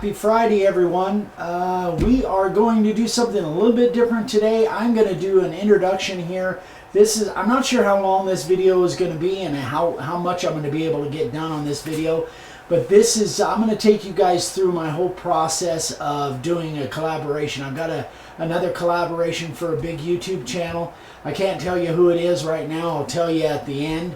Happy Friday, everyone. We are going to do something a little bit different today. I'm going to do an introduction here. I'm not sure how long this video is going to be and how much I'm going to be able to get done on this video. But I'm going to take you guys through my whole process of doing a collaboration. I've got another collaboration for a big YouTube channel. I can't tell you who it is right now. I'll tell you at the end.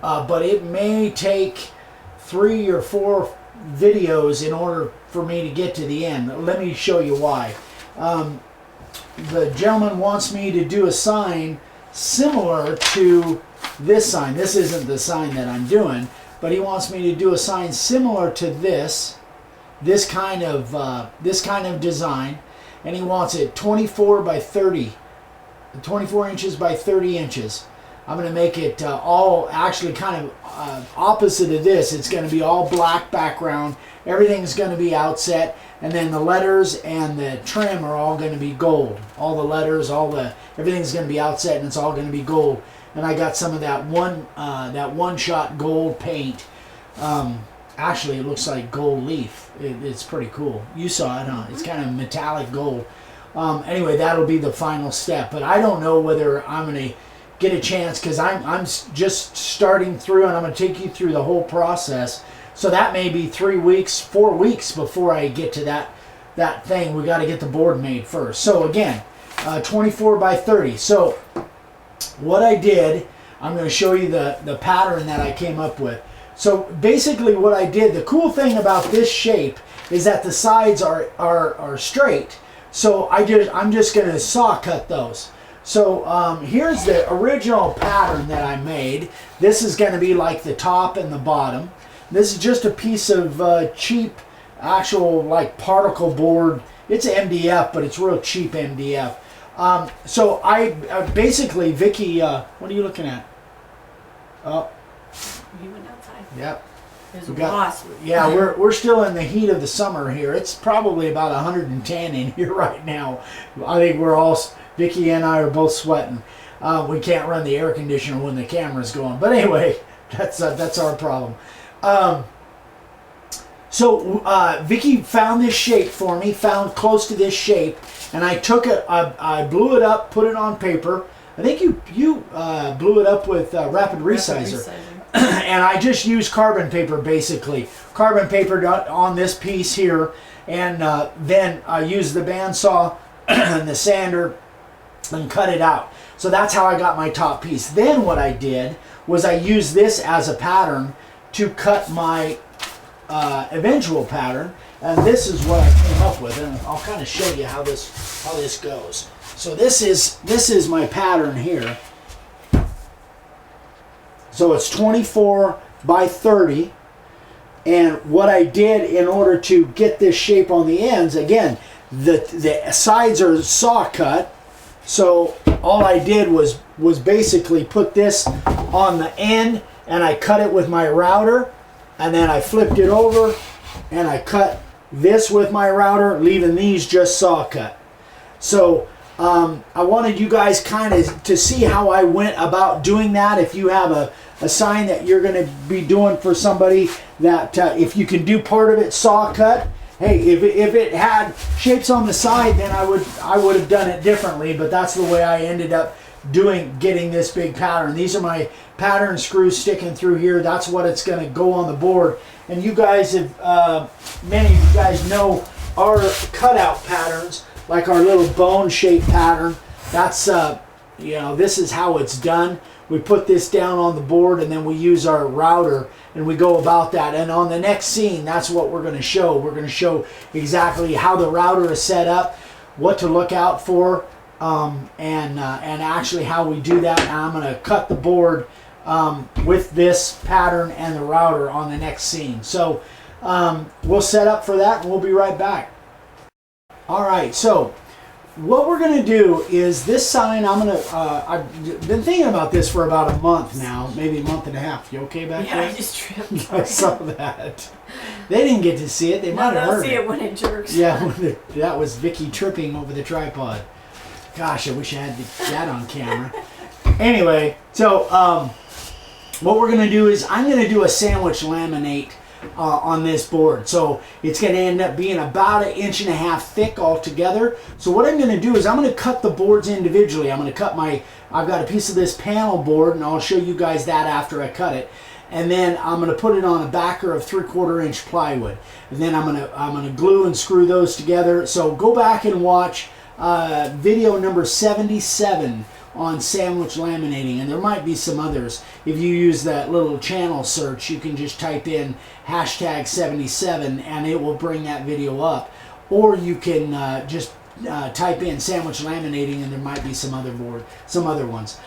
But it may take 3 or 4 videos in order for me to get to the end. Let me show you why. The gentleman wants me to do a sign similar to this sign. This isn't the sign that I'm doing, but he wants me to do a sign similar to this kind of design, and he wants it 24 by 30, 24 inches by 30 inches. I'm going to make it all actually kind of opposite of this. It's going to be all black background. Everything's going to be outset, and then the letters and the trim are all going to be gold. All the letters, everything's going to be outset, and it's all going to be gold. And I got some of that one-shot gold paint. Actually, it looks like gold leaf. It's pretty cool. You saw it, huh? It's kind of metallic gold. Anyway, that'll be the final step. But I don't know whether I'm going to get a chance, because I'm just starting through, and I'm going to take you through the whole process. So that may be 3 weeks, 4 weeks before I get to that thing. We got to get the board made first. So again, 24 by 30. So what I did, I'm going to show you the pattern that I came up with. So basically what I did, the cool thing about this shape is that the sides are straight. So I'm just going to saw cut those. So here's the original pattern that I made. This is going to be like the top and the bottom. This is just a piece of cheap, actual like particle board. It's MDF, but it's real cheap MDF. So I basically, Vicky, what are you looking at? Oh, you went outside. Yep. There's a wasp. Yeah, we're still in the heat of the summer here. It's probably about 110 in here right now. I think Vicky and I are both sweating. We can't run the air conditioner when the camera's going. But anyway, that's our problem. So Vicky found this shape for me, found close to this shape, and I took it, I blew it up, put it on paper. I think you blew it up with rapid resizer. And I just used carbon paper, basically. Carbon paper on this piece here, and then I used the bandsaw and the sander and cut it out. So that's how I got my top piece. Then what I did was I used this as a pattern to cut my eventual pattern, and this is what I came up with, and I'll kind of show you how this goes. So this is my pattern here. So it's 24 by 30, and what I did in order to get this shape on the ends, again, the sides are saw cut. So all I did was basically put this on the end, and I cut it with my router, and then I flipped it over, and I cut this with my router, leaving these just saw cut. So I wanted you guys kind of to see how I went about doing that. If you have a sign that you're going to be doing for somebody, that if you can do part of it saw cut, hey, if it had shapes on the side, then I would have done it differently. But that's the way I ended up getting this big pattern. These are my pattern screws sticking through here. That's what it's going to go on the board. And you guys have, many of you guys know our cutout patterns, like our little bone shaped pattern. That's this is how it's done. We put this down on the board, and then we use our router, and we go about that. And on the next scene, that's what we're going to show. We're going to show exactly how the router is set up, what to look out for, and actually how we do that. And I'm going to cut the board with this pattern and the router on the next scene. So we'll set up for that, and we'll be right back. All right, so what we're going to do is this sign, I've been thinking about this for about a month now, maybe a month and a half. You okay back there? Yeah, I just tripped. I saw that. They didn't get to see it. They might have heard it. They'll see it when it jerks. Yeah, that was Vicky tripping over the tripod. Gosh, I wish I had that on camera. Anyway, so what we're going to do is I'm going to do a sandwich laminate on this board. So it's going to end up being about 1.5 inches thick altogether. So what I'm going to do is I'm going to cut the boards individually. I'm going to cut I've got a piece of this panel board, and I'll show you guys that after I cut it. And then I'm going to put it on a backer of 3/4 inch plywood. And then I'm going to glue and screw those together. So go back and watch video number 77 on sandwich laminating, and there might be some others. If you use that little channel search, you can just type in #77 and it will bring that video up. Or you can just type in sandwich laminating, and there might be some other ones.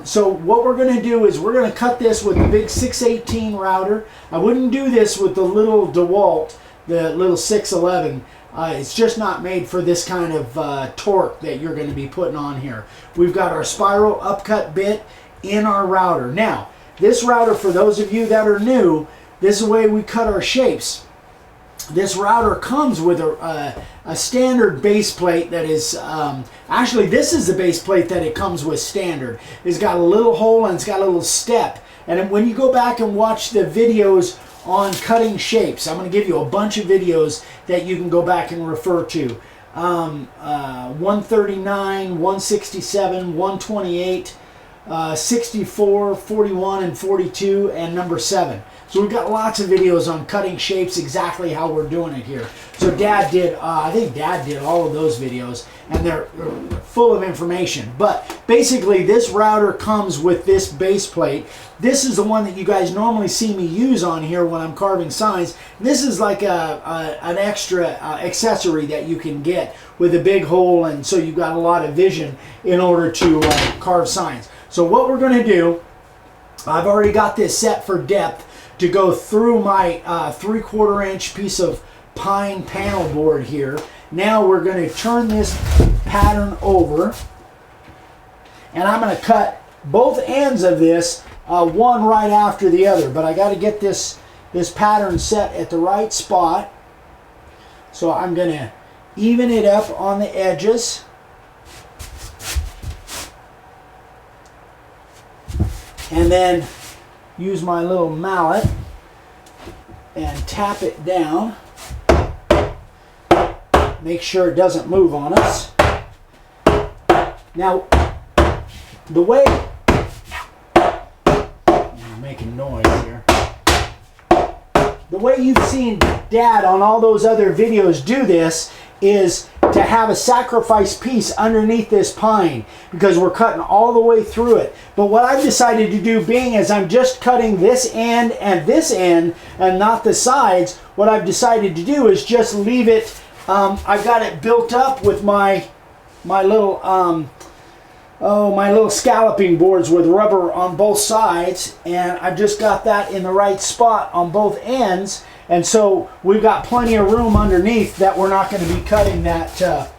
So what we're going to do is we're going to cut this with the big 618 router. I wouldn't do this with the little DeWalt, the little 611. It's just not made for this kind of torque that you're going to be putting on here. We've got our spiral upcut bit in our router. Now, this router, for those of you that are new, this is the way we cut our shapes. This router comes with a standard base plate that is, actually this is the base plate that it comes with standard. It's got a little hole and it's got a little step. And when you go back and watch the videos on cutting shapes, I'm going to give you a bunch of videos that you can go back and refer to. 139, 167, 128, 64, 41, and 42, and number 7. So we've got lots of videos on cutting shapes, exactly how we're doing it here. So Dad did, I think Dad did all of those videos, and they're full of information. But basically, this router comes with this base plate. This is the one that you guys normally see me use on here when I'm carving signs. This is like an extra accessory that you can get with a big hole, and so you've got a lot of vision in order to carve signs. So what we're going to do, I've already got this set for depth to go through my 3/4 inch piece of pine panel board here. Now we're going to turn this pattern over, and I'm going to cut both ends of this, one right after the other. But I got to get this pattern set at the right spot. So I'm going to even it up on the edges. And then use my little mallet and tap it down. Make sure it doesn't move on us. Now, the way I'm making noise here. The way you've seen Dad on all those other videos do this is to have a sacrifice piece underneath this pine, because we're cutting all the way through it. But what I've decided to do, being as I'm just cutting this end and not the sides, what I've decided to do is just leave it. I've got it built up with my little scalloping boards with rubber on both sides, and I've just got that in the right spot on both ends. And so we've got plenty of room underneath that we're not going to be cutting that, the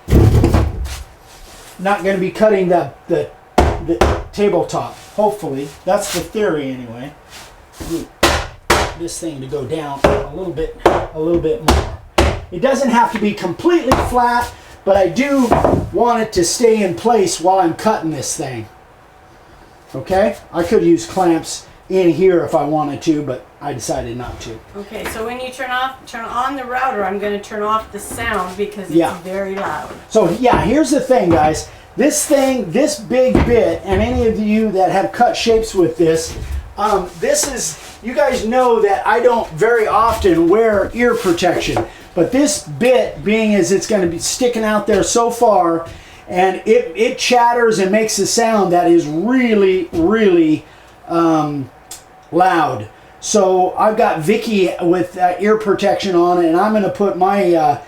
tabletop. Hopefully, that's the theory anyway. This thing to go down a little bit more. It doesn't have to be completely flat, but I do want it to stay in place while I'm cutting this thing. Okay? I could use clamps in here if I wanted to, but I decided not to. Okay, so when you turn on the router, I'm going to turn off the sound because it's very loud. So yeah, here's the thing, guys. This big bit, and any of you that have cut shapes with this, you guys know that I don't very often wear ear protection. But this bit, being as it's going to be sticking out there so far, and it chatters and makes a sound that is really, really loud. So I've got Vicky with ear protection on, and I'm going to put my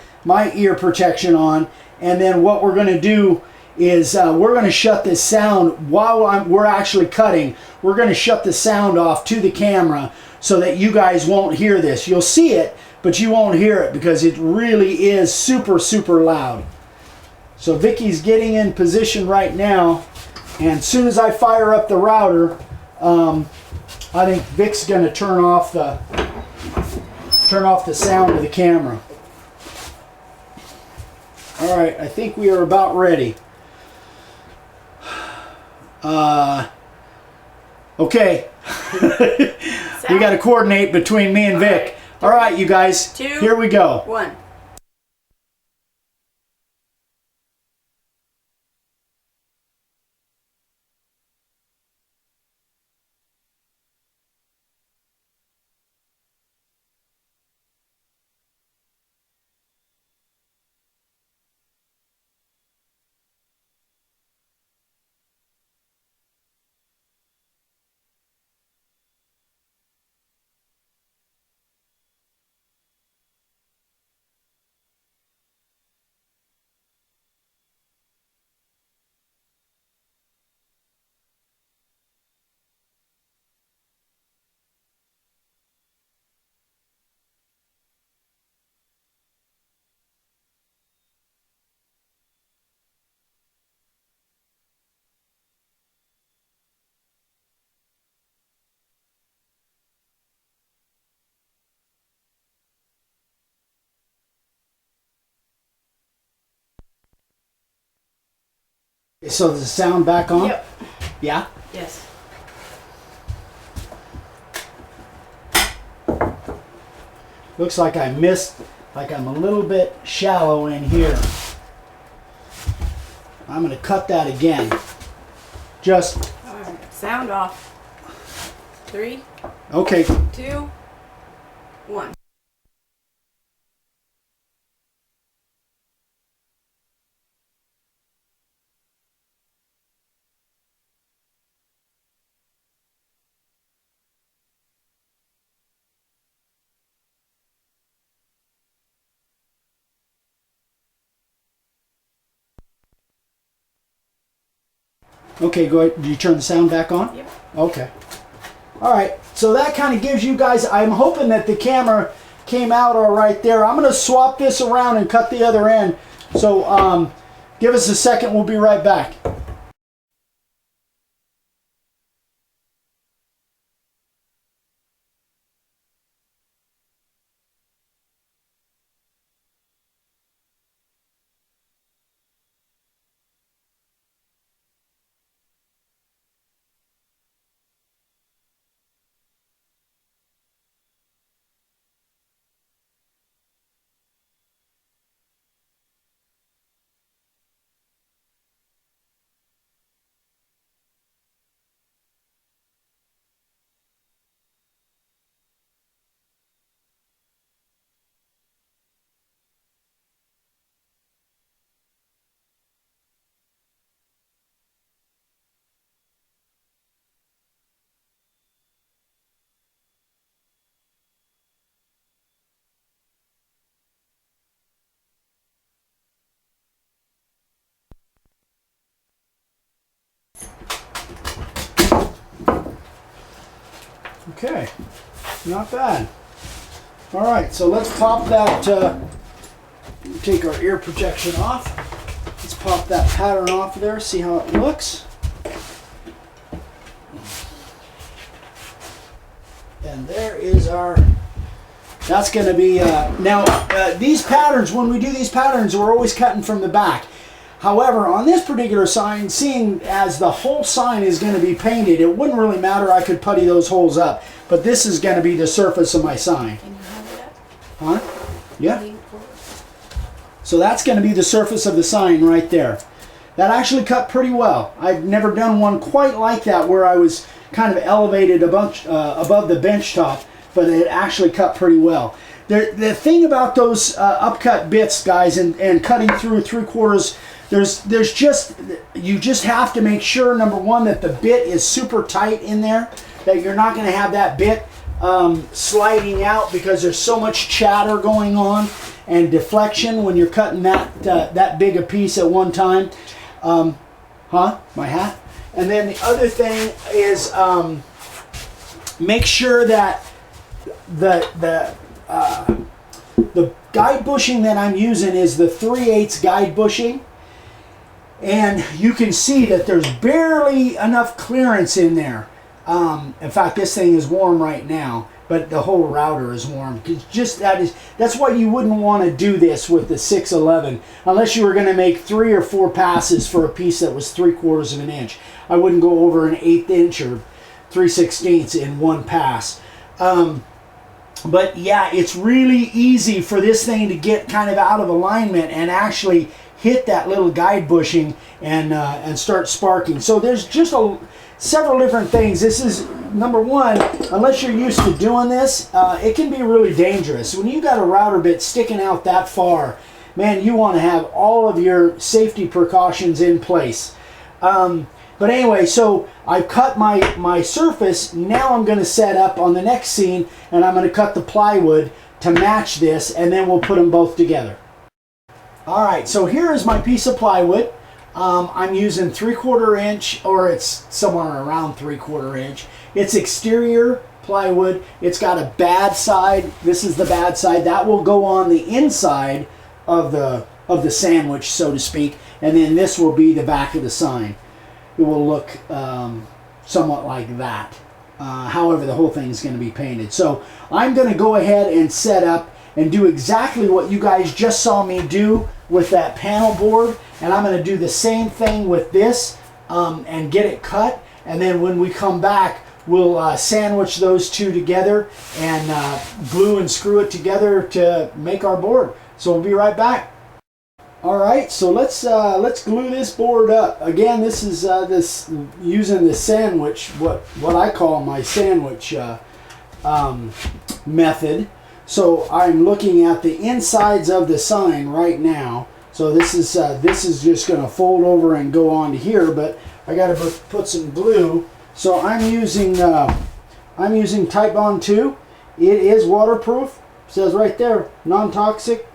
ear protection on. And then what we're going to do is we're going to shut this sound while we're actually cutting. We're going to shut the sound off to the camera so that you guys won't hear this. You'll see it, but you won't hear it because it really is super, super loud. So Vicky's getting in position right now, and as soon as I fire up the router, I think Vic's going to turn off the sound of the camera. All right, I think we are about ready. Okay. We got to coordinate between me and Vic. All right, you guys. 2, here we go. 1. So is the sound back on? Yep. Yeah? Yes. Looks like I missed, like I'm a little bit shallow in here. I'm going to cut that again. Just. All right. Sound off. 3, Okay. 2, 1. Okay, go ahead. Did you turn the sound back on? Yep. Okay. All right. So that kind of gives you guys, I'm hoping that the camera came out all right there. I'm going to swap this around and cut the other end. So give us a second. We'll be right back. Okay, not bad. All right, so let's pop that, take our ear protection off. Let's pop that pattern off there, see how it looks. And there is our, that's going to be, these patterns, when we do these patterns, we're always cutting from the back. However, on this particular sign, seeing as the whole sign is going to be painted, it wouldn't really matter. I could putty those holes up. But this is going to be the surface of my sign. Can you have that? Huh? Yeah. So that's going to be the surface of the sign right there. That actually cut pretty well. I've never done one quite like that where I was kind of elevated above the bench top, but it actually cut pretty well. The thing about those upcut bits, guys, and cutting through 3/4, there's just, you just have to make sure, number one, that the bit is super tight in there, that you're not going to have that bit sliding out because there's so much chatter going on and deflection when you're cutting that big a piece at one time. My hat. And then the other thing is make sure that the guide bushing that I'm using is the 3/8 guide bushing. And you can see that there's barely enough clearance in there. In fact, this thing is warm right now, but the whole router is warm. That's why you wouldn't want to do this with the 611 unless you were going to make 3 or 4 passes for a piece that was 3/4 of an inch. I wouldn't go over an 1/8 inch or 3/16 in one pass. But yeah, it's really easy for this thing to get kind of out of alignment and actually hit that little guide bushing and start sparking. So there's just several different things. This is number one, unless you're used to doing this, it can be really dangerous. When you got a router bit sticking out that far, man, you want to have all of your safety precautions in place. But anyway, so I've cut my surface. Now I'm going to set up on the next scene, and I'm going to cut the plywood to match this, and then we'll put them both together. All right, so here is my piece of plywood. I'm using 3/4 inch, or it's somewhere around 3/4 inch. It's exterior plywood. It's got a bad side. This is the bad side. That will go on the inside of the sandwich, so to speak, and then this will be the back of the sign. It will look somewhat like that. However, the whole thing is going to be painted. So I'm going to go ahead and set up and do exactly what you guys just saw me do with that panel board, and I'm going to do the same thing with this and get it cut, and then when we come back we'll sandwich those two together and glue and screw it together to make our board. So we'll be right back. All right, so let's glue this board up. Again, this is using the sandwich, what I call my sandwich method. So I'm looking at the insides of the sign right now. So this is just going to fold over and go onto here, but I got to put some glue. So I'm using Titebond 2. It is waterproof. It says right there, non-toxic,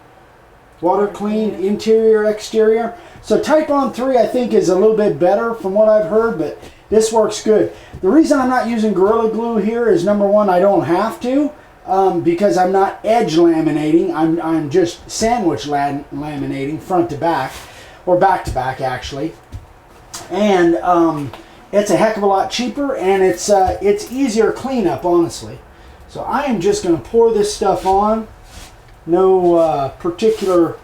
water clean, interior, exterior. So Titebond 3 I think is a little bit better from what I've heard, but this works good. The reason I'm not using Gorilla Glue here is, number one, I don't have to. Because I'm not edge laminating, I'm just sandwich laminating front to back, or back to back actually, and it's a heck of a lot cheaper, and it's easier cleanup, honestly. So I am just going to pour this stuff on, no particular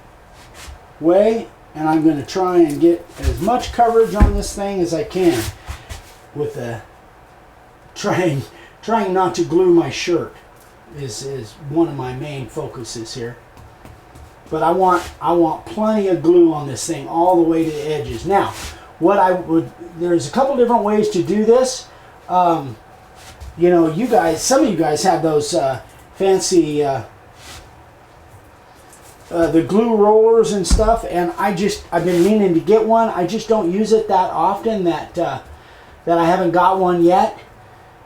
way, and I'm going to try and get as much coverage on this thing as I can with the trying not to glue my shirt. Is one of my main focuses here. But I want plenty of glue on this thing all the way to the edges. Now, there's a couple different ways to do this. You know, some of you guys have those fancy the glue rollers and stuff, and I've been meaning to get one. I just don't use it that often that I haven't got one yet.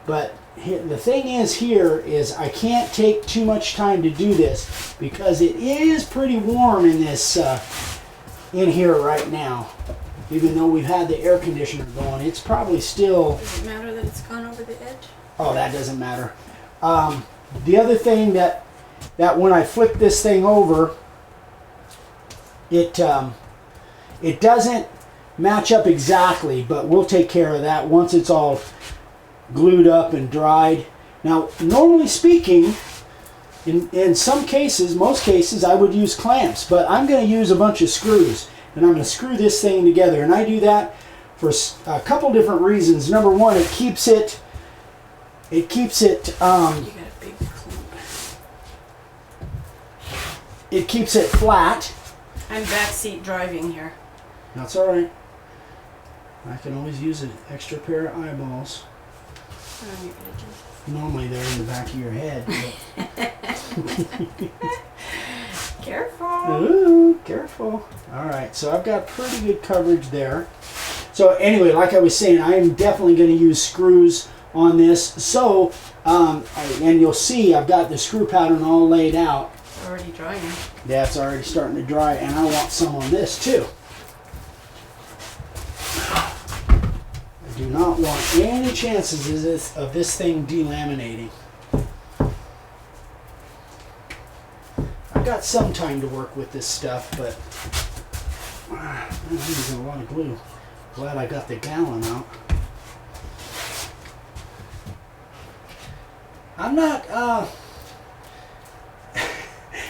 But the thing is I can't take too much time to do this because it is pretty warm in this in here right now. Even though we've had the air conditioner going, it's probably still. Does it matter that it's gone over the edge? Oh, that doesn't matter. The other thing that when I flip this thing over, it doesn't match up exactly, but we'll take care of that once it's all glued up and dried. Now, normally speaking, in some cases, most cases, I would use clamps, but I'm going to use a bunch of screws, and I'm going to screw this thing together, and I do that for a couple different reasons. Number one, it keeps it you got a big clump. It keeps it flat. I'm backseat driving here. That's all right. I can always use an extra pair of eyeballs. On your edges. Normally they're in the back of your head. Careful. Ooh, careful. All right, so I've got pretty good coverage there. So anyway, like I was saying, I am definitely going to use screws on this. So, and you'll see I've got the screw pattern all laid out. It's already drying. Yeah, it's already starting to dry, and I want some on this too. Do not want any chances of this thing delaminating. I've got some time to work with this stuff, but I'm using a lot of glue. Glad I got the gallon out. I'm not,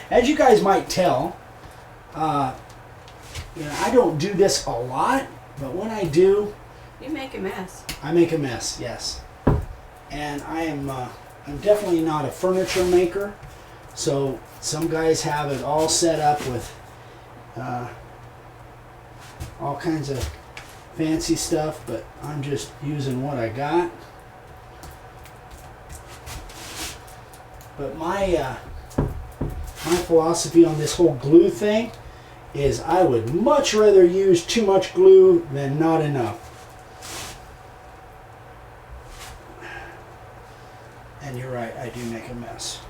as you guys might tell, I don't do this a lot, but when I do, you make a mess. I make a mess, yes. And I'm I'm definitely not a furniture maker. So some guys have it all set up with all kinds of fancy stuff, but I'm just using what I got. But my philosophy on this whole glue thing is I would much rather use too much glue than not enough. And you're right, I do make a mess.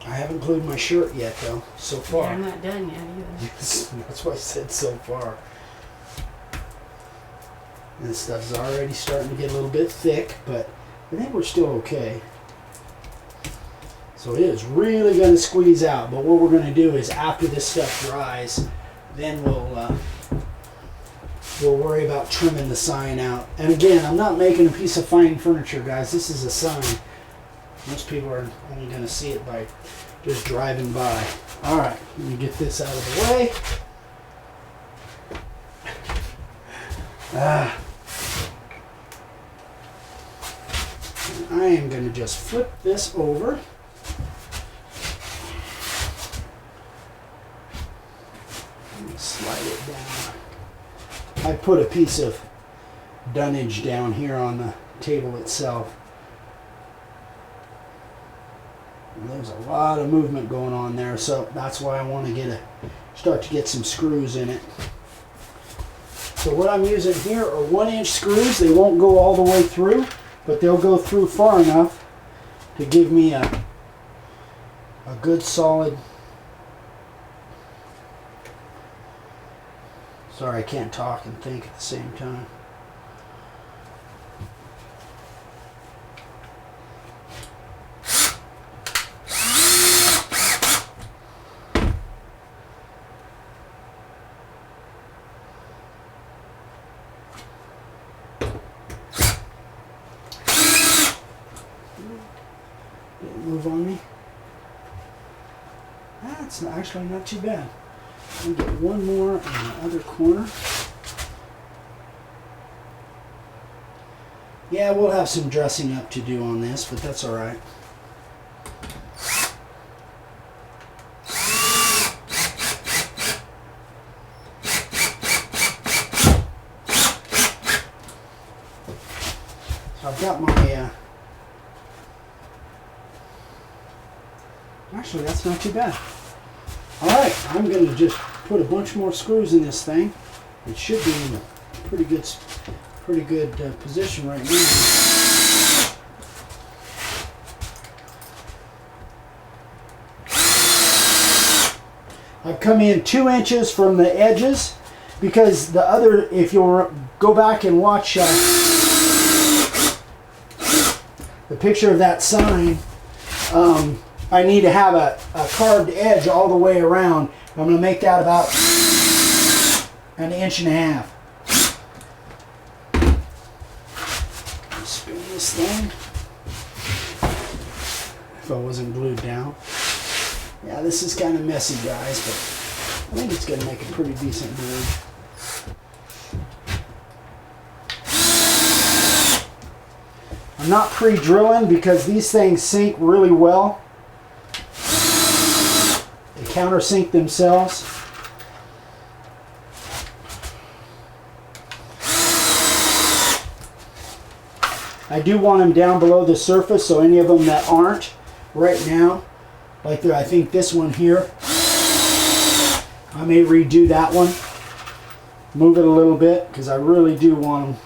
I haven't glued my shirt yet though, so far. Yeah, I'm not done yet either. That's why I said so far. And this stuff's already starting to get a little bit thick, but I think we're still okay. So it is really going to squeeze out, but what we're going to do is after this stuff dries, then we'll worry about trimming the sign out. And again, I'm not making a piece of fine furniture, guys. This is a sign. Most people are only going to see it by just driving by. All right, let me get this out of the way. I am going to just flip this over. Slide it down. I put a piece of dunnage down here on the table itself. And there's a lot of movement going on there, so that's why I want to start to get some screws in it. So what I'm using here are 1-inch screws. They won't go all the way through, but they'll go through far enough to give me a good solid. Sorry, I can't talk and think at the same time. Didn't move on me. That's actually not too bad. I'll get one more in the other corner. Yeah, we'll have some dressing up to do on this, but that's all right. So I've got my, actually that's not too bad. Alright, I'm going to just put a bunch more screws in this thing. It should be in a pretty good position right now. I've come in 2 inches from the edges because the other, if you'll go back and watch the picture of that sign, I need to have a carved edge all the way around. I'm going to make that about 1.5 inches. Spin this thing. If I wasn't glued down. Yeah, this is kind of messy, guys, but I think it's going to make a pretty decent groove. I'm not pre-drilling because these things sink really well. They countersink themselves. I do want them down below the surface, so any of them that aren't right now, like I think this one here, I may redo that one, move it a little bit, because I really do want them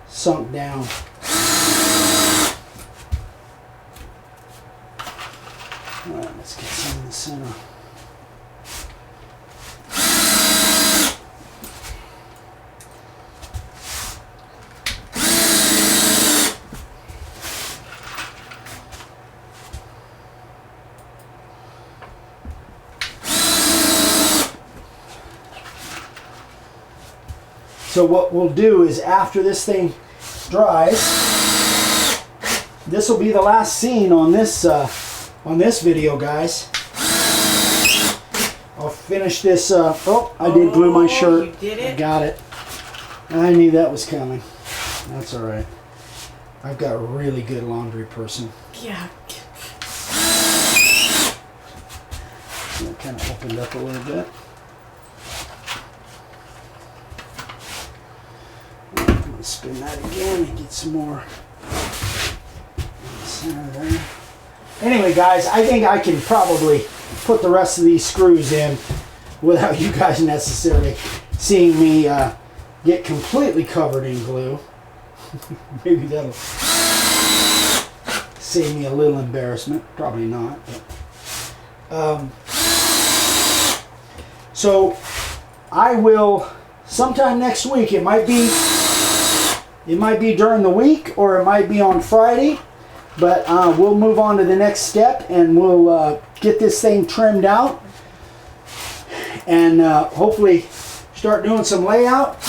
sunk down. Alright, let's get some in the center. So what we'll do is after this thing dries, this will be the last scene on this video, guys. I'll finish this. Oh, I did glue my shirt. You did it? I got it. I knew that was coming. That's all right. I've got a really good laundry person. Yeah. That kind of opened up a little bit. I'm going to spin that again and get some more in the center there. Anyway, guys, I think I can probably put the rest of these screws in without you guys necessarily seeing me get completely covered in glue. Maybe that'll save me a little embarrassment. Probably not. But, so I will sometime next week. It might be during the week, or it might be on Friday. But we'll move on to the next step, and we'll get this thing trimmed out, and hopefully start doing some layout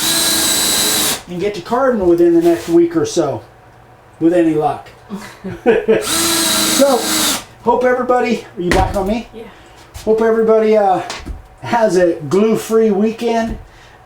and get to carving within the next week or so, with any luck. So, hope everybody, are you back on me? Yeah. Hope everybody has a glue-free weekend.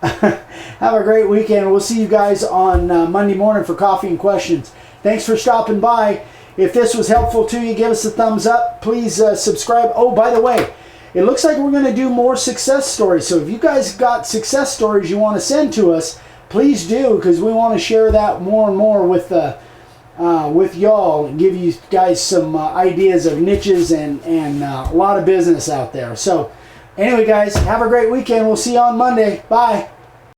Have a great weekend. We'll see you guys on Monday morning for Coffee and Questions. Thanks for stopping by. If this was helpful to you, give us a thumbs up. Please subscribe. Oh, by the way, it looks like we're going to do more success stories. So if you guys got success stories you want to send to us, please do, because we want to share that more and more with y'all and give you guys some ideas of niches and a lot of business out there. So anyway, guys, have a great weekend. We'll see you on Monday. Bye.